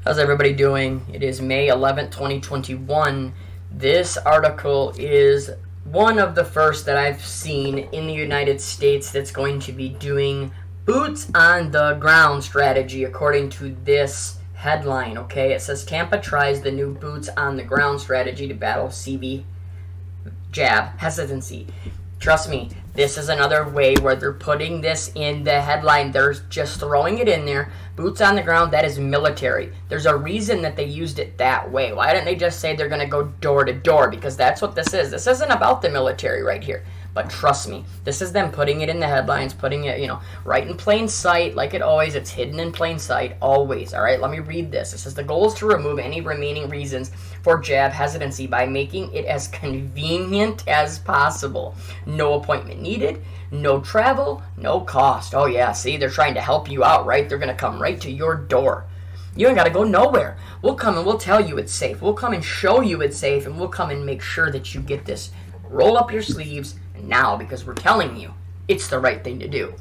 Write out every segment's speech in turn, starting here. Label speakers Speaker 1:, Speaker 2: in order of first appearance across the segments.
Speaker 1: How's everybody doing? It is May 11th, 2021. This article is one of the first that I've seen in the United States that's going to be doing boots on the ground strategy according to this headline, okay? It says Tampa tries the new boots on the ground strategy to battle CV jab hesitancy. Trust me, this is another way where they're putting this in the headline. They're just throwing it in there. Boots on the ground, that is military. There's a reason that they used it that way. Why didn't they just say they're going to go door to door? Because that's what this is. This isn't about the military right here. But trust me, this is them putting it in the headlines, putting it, right in plain sight, like it always. It's hidden in plain sight, always. All right, let me read this. It says the goal is to remove any remaining reasons for jab hesitancy by making it as convenient as possible. No appointment needed, no travel, no cost. Oh yeah, see, they're trying to help you out, right? They're going to come right to your door. You ain't got to go nowhere. We'll come and we'll tell you it's safe. We'll come and show you it's safe, and we'll come and make sure that you get this. Roll up your sleeves now, because we're telling you it's the right thing to do.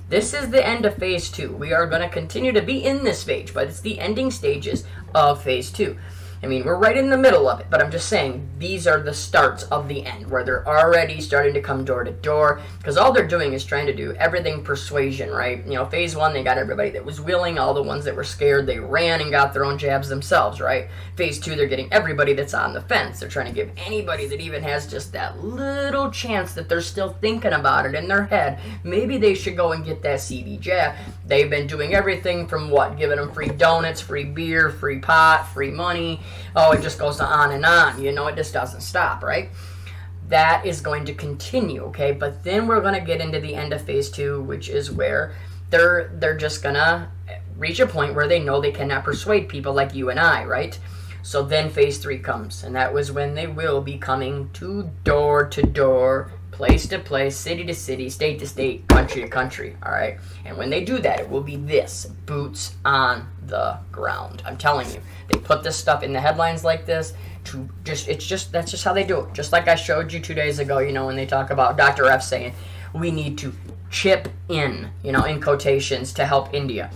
Speaker 1: This is the end of phase 2. We are going to continue to be in this phase, but it's the ending stages of phase 2. I mean, we're right in the middle of it, but I'm just saying these are the starts of the end, where they're already starting to come door to door, because all they're doing is trying to do everything persuasion, right? Phase 1, they got everybody that was willing. All the ones that were scared, they ran and got their own jabs themselves, right? Phase 2, they're getting everybody that's on the fence. They're trying to give anybody that even has just that little chance that they're still thinking about it in their head, maybe they should go and get that CV jab. They've been doing everything from what? Giving them free donuts, free beer, free pot, free money. Oh, it just goes on and on. It just doesn't stop, right? That is going to continue, okay? But then we're going to get into the end of phase 2, which is where they're just going to reach a point where they know they cannot persuade people like you and I, right? So then phase 3 comes, and that was when they will be coming to door, place to place, city to city, state to state, country to country, all right? And when they do that, it will be this, boots on the ground. I'm telling you, they put this stuff in the headlines like this that's just how they do it. Just like I showed you 2 days ago, when they talk about Dr. F saying we need to chip in, in quotations, to help India.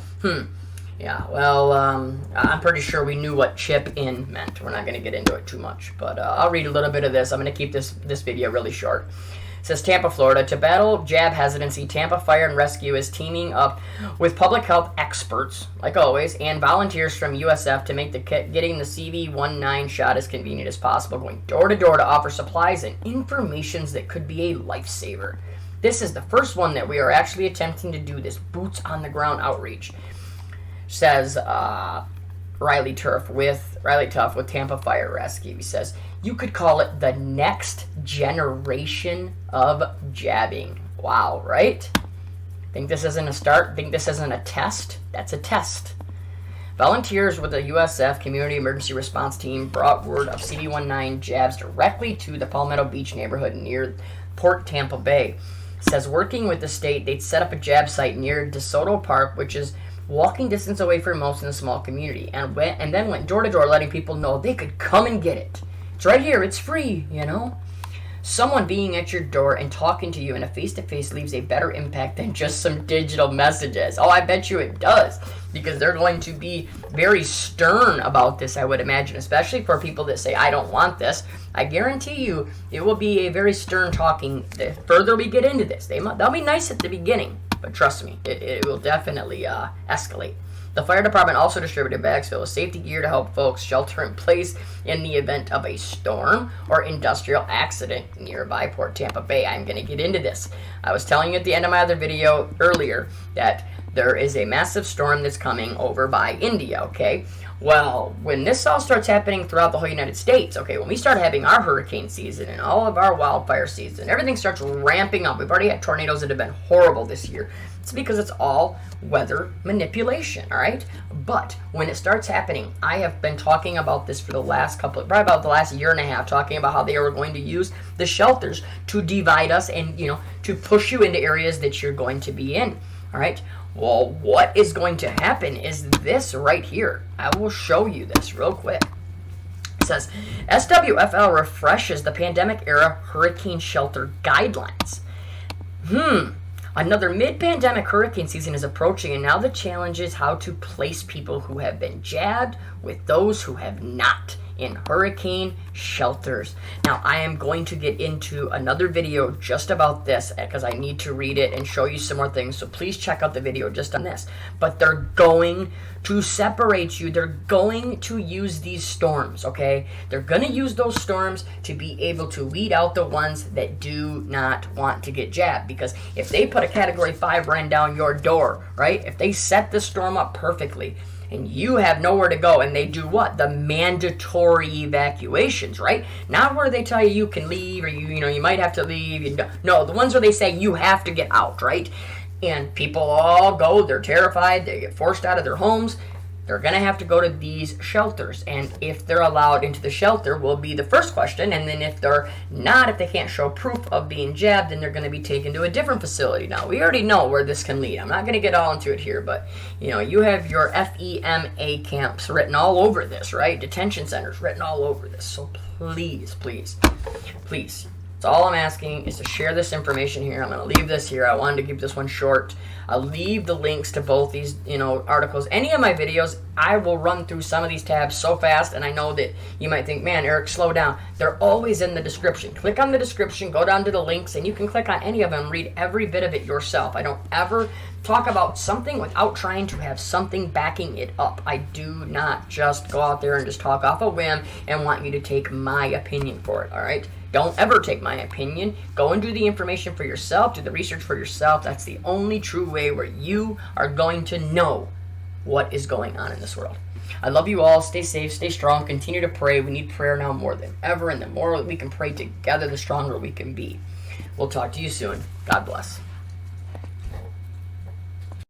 Speaker 1: Yeah, well, I'm pretty sure we knew what chip in meant. We're not going to get into it too much, but I'll read a little bit of this. I'm going to keep this video really short. It says Tampa, Florida. To battle jab hesitancy, Tampa Fire and Rescue is teaming up with public health experts, like always, and volunteers from USF to make getting the CV19 shot as convenient as possible, going door to door to offer supplies and information that could be a lifesaver. This is the first one that we are actually attempting to do this boots on the ground outreach, says Riley Tuff with Tampa Fire Rescue. He says, you could call it the next generation of jabbing. Wow, right? Think this isn't a start? Think this isn't a test? That's a test. Volunteers with the USF Community Emergency Response Team brought word of CV19 jabs directly to the Palmetto Beach neighborhood near Port Tampa Bay. It says, working with the state, they'd set up a jab site near DeSoto Park, which is walking distance away from most in the small community, and then went door to door letting people know they could come and get it. It's right here. It's free, Someone being at your door and talking to you in a face-to-face leaves a better impact than just some digital messages. Oh, I bet you it does, because they're going to be very stern about this, I would imagine, especially for people that say, I don't want this. I guarantee you it will be a very stern talking. The further we get into this, they'll be nice at the beginning, but trust me, it will definitely escalate. The fire department also distributed bags filled with safety gear to help folks shelter in place in the event of a storm or industrial accident nearby Port Tampa Bay. I'm going to get into this. I was telling you at the end of my other video earlier that there is a massive storm that's coming over by India, okay? Well, when this all starts happening throughout the whole United States, okay, when we start having our hurricane season and all of our wildfire season, everything starts ramping up. We've already had tornadoes that have been horrible this year. It's because it's all weather manipulation, all right? But when it starts happening, I have been talking about this for the last probably about the last year and a half, talking about how they are going to use the shelters to divide us and, to push you into areas that you're going to be in, all right? Well, what is going to happen is this right here. I will show you this real quick. It says, SWFL refreshes the pandemic-era hurricane shelter guidelines. Another mid-pandemic hurricane season is approaching, and now the challenge is how to place people who have been jabbed with those who have not in hurricane shelters. Now, I am going to get into another video just about this because I need to read it and show you some more things, so please check out the video just on this. But they're going to separate you. They're going to use these storms, okay? They're going to use those storms to be able to weed out the ones that do not want to get jabbed, because if they put a Category 5 run down your door, right? If they set the storm up perfectly, and you have nowhere to go, and they do what? The mandatory evacuations, right? Not where they tell you you can leave, or you might have to leave. No, the ones where they say you have to get out, right? And people all go, they're terrified, they get forced out of their homes. They're going to have to go to these shelters, and if they're allowed into the shelter will be the first question, and then if they're not, if they can't show proof of being jabbed, then they're going to be taken to a different facility. Now, we already know where this can lead. I'm not going to get all into it here, but, you have your FEMA camps written all over this, right? Detention centers written all over this, so please, please, please. So all I'm asking is to share this information here. I'm going to leave this here. I wanted to keep this one short. I'll leave the links to both these, articles. Any of my videos, I will run through some of these tabs so fast, and I know that you might think, man, Erik, slow down. They're always in the description. Click on the description, go down to the links, and you can click on any of them, read every bit of it yourself. I don't ever talk about something without trying to have something backing it up. I do not just go out there and just talk off a whim and want you to take my opinion for it, all right? Don't ever take my opinion. Go and do the information for yourself, do the research for yourself. That's the only true way where you are going to know what is going on in this world. I love you all. Stay safe, stay strong, continue to pray. We need prayer now more than ever, and the more we can pray together, the stronger we can be. We'll talk to you soon. God bless.